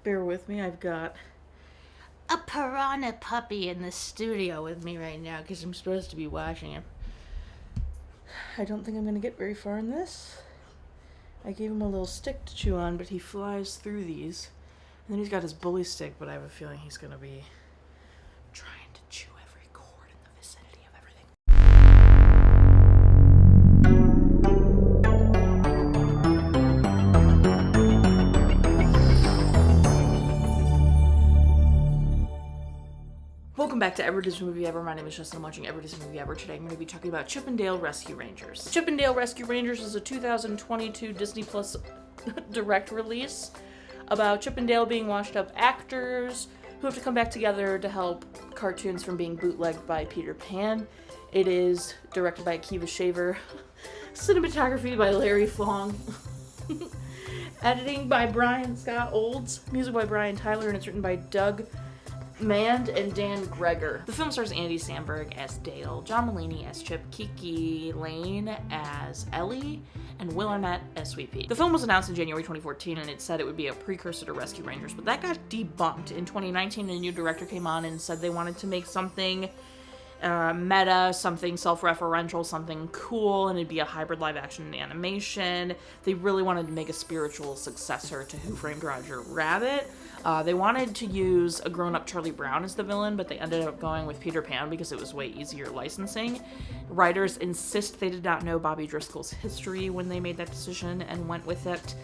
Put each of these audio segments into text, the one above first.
Bear with me, I've got a piranha puppy in the studio with me right now because I'm supposed to be watching him. I don't think I'm going to get very far in this. I gave him a little stick to chew on, but he flies through these. And then he's got his bully stick, but I have a feeling he's going to be trying to chew every cord in the vicinity of everything. Welcome back to Ever Disney Movie Ever. My name is Jess and I'm watching Ever Disney Movie Ever. Today I'm going to be talking about Chip 'n Dale Rescue Rangers. Chip 'n Dale Rescue Rangers is a 2022 Disney Plus direct release about Chip 'n Dale being washed up actors who have to come back together to help cartoons from being bootlegged by Peter Pan. It is directed by Akiva Schaffer, cinematography by Larry Fong, editing by Brian Scott Olds, music by Brian Tyler, and it's written by Doug Mand and Dan Gregor. The film stars Andy Samberg as Dale, John Mulaney as Chip, Kiki, Layne as Ellie, and Will Arnett as Sweet Pea. The film was announced in January 2014 and it said it would be a precursor to Rescue Rangers, but that got debunked. In 2019, a new director came on and said they wanted to make something meta, something self-referential, something cool, and it'd be a hybrid live action and animation. They really wanted to make a spiritual successor to Who Framed Roger Rabbit. They wanted to use a grown-up Charlie Brown as the villain, but they ended up going with Peter Pan because it was way easier licensing. Writers insist they did not know Bobby Driscoll's history when they made that decision and went with it.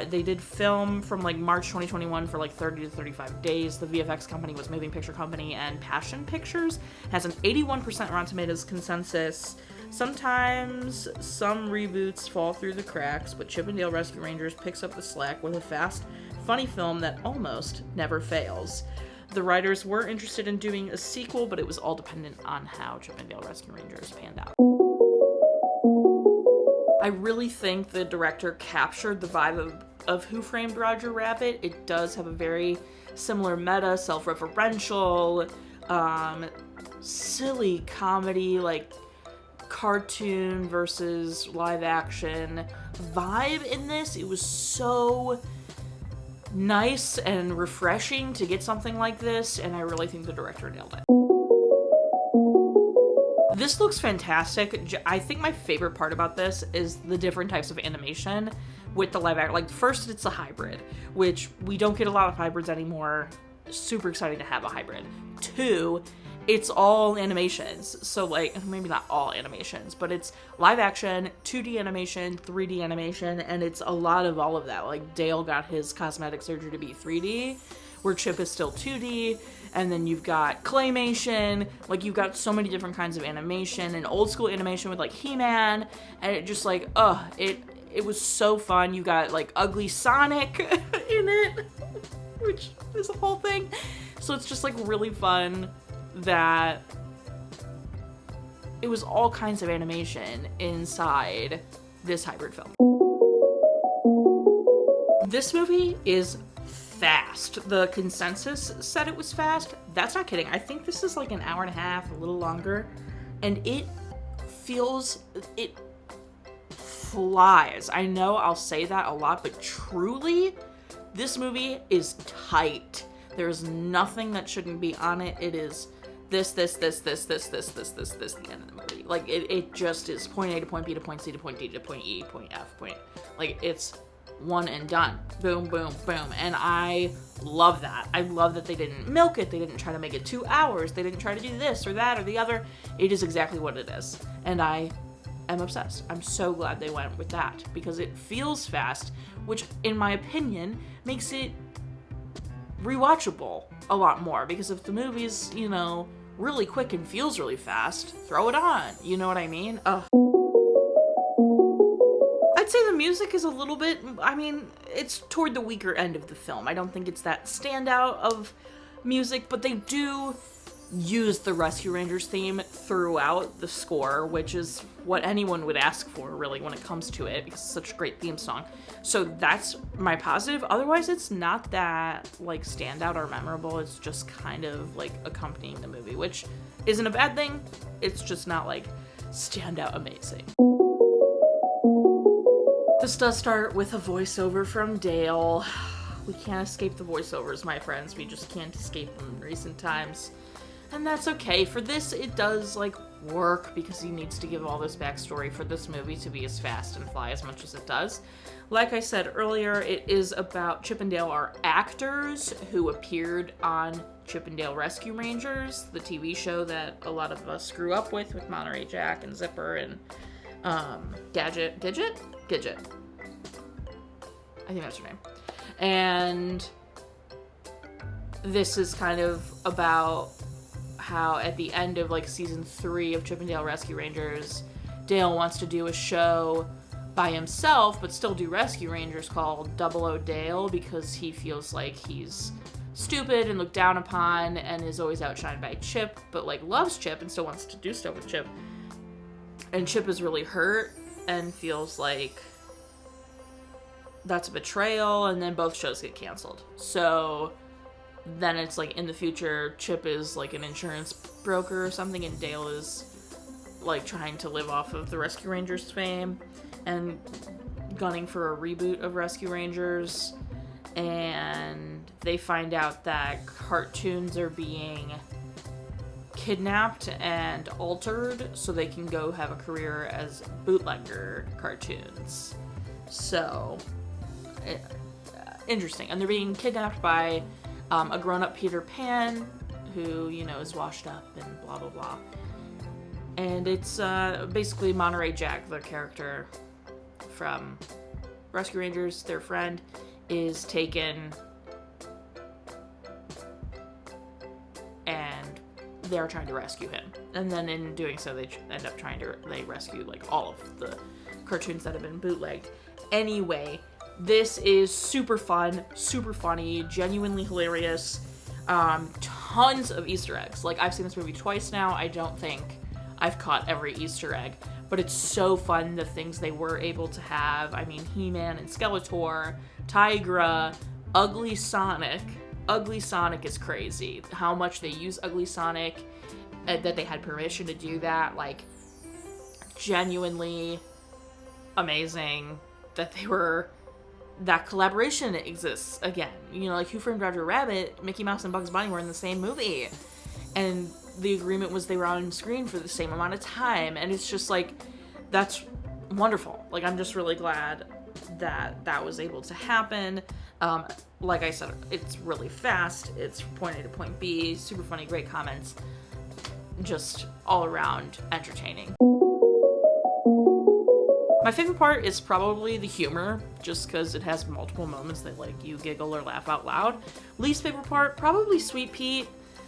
They did film from March 2021 for 30 to 35 days. The VFX company was Moving Picture Company, and Passion Pictures has an 81% Rotten Tomatoes consensus. Sometimes some reboots fall through the cracks, but Chip 'n Dale Rescue Rangers picks up the slack with a fast, funny film that almost never fails. The writers were interested in doing a sequel, but it was all dependent on how Chip 'n Dale Rescue Rangers panned out. I really think the director captured the vibe of Who Framed Roger Rabbit. It does have a very similar meta, self-referential, silly comedy, cartoon versus live action vibe in this. It was so nice and refreshing to get something like this, and I really think the director nailed it. This looks fantastic. I think my favorite part about this is the different types of animation with the live action. First, it's a hybrid, which we don't get a lot of hybrids anymore. Super excited to have a hybrid. 2, it's all animations. So maybe not all animations, but it's live action, 2D animation, 3D animation, and it's a lot of all of that. Dale got his cosmetic surgery to be 3D, where Chip is still 2D, and then you've got claymation, you've got so many different kinds of animation, and old school animation with He-Man, and it just it was so fun. You got ugly Sonic in it, which is a whole thing. So it's just really fun that it was all kinds of animation inside this hybrid film. This movie is fast. The consensus said it was fast. That's not kidding. I think this is an hour and a half, a little longer, and it flies. I know I'll say that a lot, but truly, this movie is tight. There's nothing that shouldn't be on it. It is this, the end of the movie. It just is point A to point B to point C to point D to point E, point F, point... it's one and done. Boom, boom, boom. And I love that. I love that they didn't milk it. They didn't try to make it 2 hours. They didn't try to do this or that or the other. It is exactly what it is. And I am obsessed. I'm so glad they went with that because it feels fast, which in my opinion makes it rewatchable a lot more, because if the movie's, really quick and feels really fast, throw it on. You know what I mean? Ugh. I'd say the music is a little bit, it's toward the weaker end of the film. I don't think it's that standout of music, but they do use the Rescue Rangers theme throughout the score, which is what anyone would ask for, really, when it comes to it, because it's such a great theme song. So that's my positive. Otherwise, it's not that, standout or memorable. It's just kind of, accompanying the movie, which isn't a bad thing. It's just not, standout amazing. This does start with a voiceover from Dale. We can't escape the voiceovers, my friends. We just can't escape them in recent times. And that's okay. For this, it does, like, work because he needs to give all this backstory for this movie to be as fast and fly as much as it does. Like I said earlier, it is about Chip and Dale are actors who appeared on Chip and Dale Rescue Rangers, the TV show that a lot of us grew up with Monterey Jack and Zipper and Gidget. I think that's her name. And this is kind of about how at the end of like season 3 of Chip and Dale Rescue Rangers, Dale wants to do a show by himself but still do Rescue Rangers called Double O Dale because he feels like he's stupid and looked down upon and is always outshined by Chip, but like loves Chip and still wants to do stuff with Chip. And Chip is really hurt and feels like that's a betrayal, and then both shows get canceled. So then it's like in the future, Chip is like an insurance broker or something, and Dale is like trying to live off of the Rescue Rangers fame and gunning for a reboot of Rescue Rangers. And they find out that cartoons are being kidnapped and altered so they can go have a career as bootlegger cartoons. So interesting. And they're being kidnapped by a grown-up Peter Pan who, you know, is washed up and blah blah blah. And it's basically Monterey Jack, the character from Rescue Rangers, their friend, is taken and they're trying to rescue him. And then in doing so, they end up they rescue like all of the cartoons that have been bootlegged. Anyway, this is super fun, super funny, genuinely hilarious. Tons of Easter eggs. Like, I've seen this movie twice now. I don't think I've caught every Easter egg, but it's so fun, the things they were able to have. I mean, He-Man and Skeletor, Tigra, Ugly Sonic. Ugly Sonic is crazy. How much they use Ugly Sonic, that they had permission to do that. Like, genuinely amazing that collaboration exists again. You know, like Who Framed Roger Rabbit, Mickey Mouse and Bugs Bunny were in the same movie. And the agreement was they were on screen for the same amount of time. And it's just like, that's wonderful. Like, I'm just really glad that was able to happen. Like I said, it's really fast. It's point A to point B. Super funny, great comments. Just all around entertaining. My favorite part is probably the humor, just because it has multiple moments that, like, you giggle or laugh out loud. Least favorite part, probably Sweet Pete,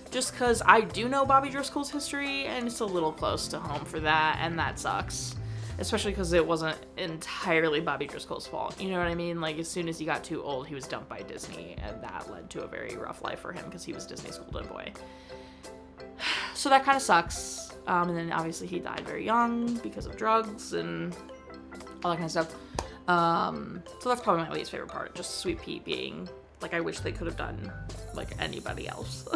just because I do know Bobby Driscoll's history, and it's a little close to home for that, and that sucks. Especially because it wasn't entirely Bobby Driscoll's fault, you know what I mean? Like, as soon as he got too old, he was dumped by Disney, and that led to a very rough life for him, because he was Disney's golden boy. So that kind of sucks. And then, obviously, he died very young because of drugs, and all that kind of stuff. So that's probably my least favorite part. Just Sweet Pete being, like, I wish they could have done, like, anybody else.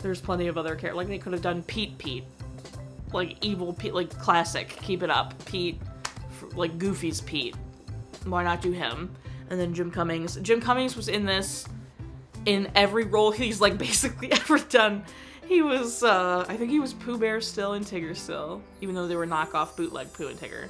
There's plenty of other characters. Like, they could have done Pete. Like, evil Pete, like, classic. Keep it up. Pete, like, Goofy's Pete. Why not do him? And then Jim Cummings. Jim Cummings was in this in every role he's, like, basically ever done. He was, I think he was Pooh Bear still and Tigger still. Even though they were knockoff bootleg Pooh and Tigger.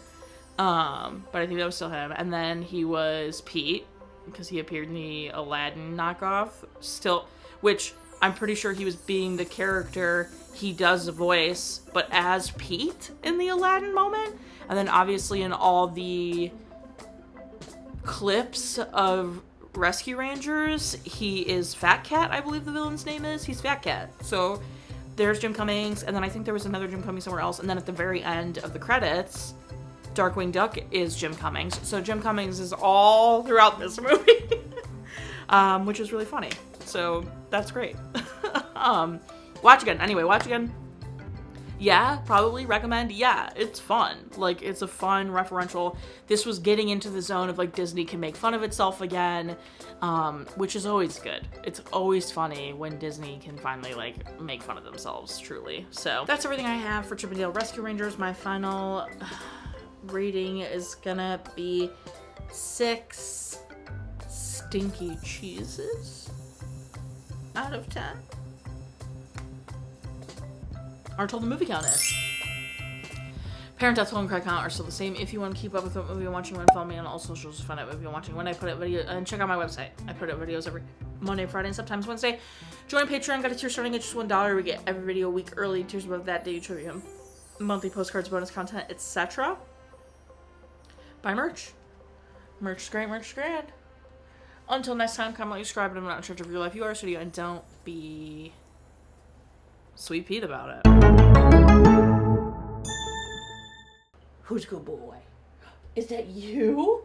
But I think that was still him. And then he was Pete, because he appeared in the Aladdin knockoff, still, which I'm pretty sure he was being the character he does voice, but as Pete in the Aladdin moment. And then obviously in all the clips of Rescue Rangers, he is Fat Cat, I believe the villain's name is. He's Fat Cat. So there's Jim Cummings, and then I think there was another Jim Cummings somewhere else, and then at the very end of the credits, Darkwing Duck is Jim Cummings. So Jim Cummings is all throughout this movie, which is really funny. So that's great. Watch again. Anyway, watch again. Yeah, probably recommend. Yeah, it's fun. Like, it's a fun referential. This was getting into the zone of, like, Disney can make fun of itself again, which is always good. It's always funny when Disney can finally, like, make fun of themselves, truly. So that's everything I have for Chip and Dale Rescue Rangers. My final rating is gonna be 6 stinky cheeses out of 10. Are told the movie count is. Parent Death Toll and Cry Count are still the same. If you want to keep up with what movie I'm watching when, follow me on all socials to find out what movie I'm watching when I put out video, and check out my website. I put out videos every Monday, Friday, and sometimes Wednesday. Join Patreon, got a tier starting at just $1. We get every video a week early. Tiers above that, daily trivia, monthly postcards, bonus content, etc. Buy merch. Merch is great, merch is grand. Until next time, comment, like, subscribe, and I'm not in charge of your life. You are a studio, and don't be Sweet Pete about it. Who's a good boy? Is that you?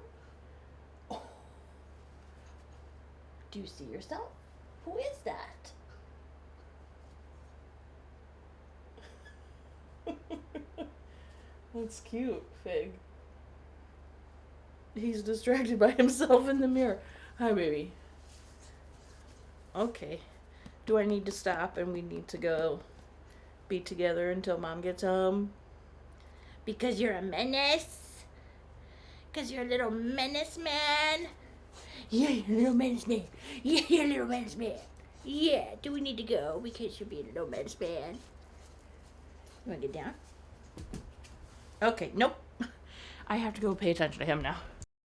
Oh. Do you see yourself? Who is that? That's cute, Fig. He's distracted by himself in the mirror. Hi, baby. Okay. Do I need to stop and we need to go be together until Mom gets home? Because you're a menace? Because you're a little menace man? Yeah, you're a little menace man. Yeah, you're a little menace man. Yeah, do we need to go because you're being a little menace man? You want to get down? Okay, nope. I have to go pay attention to him now.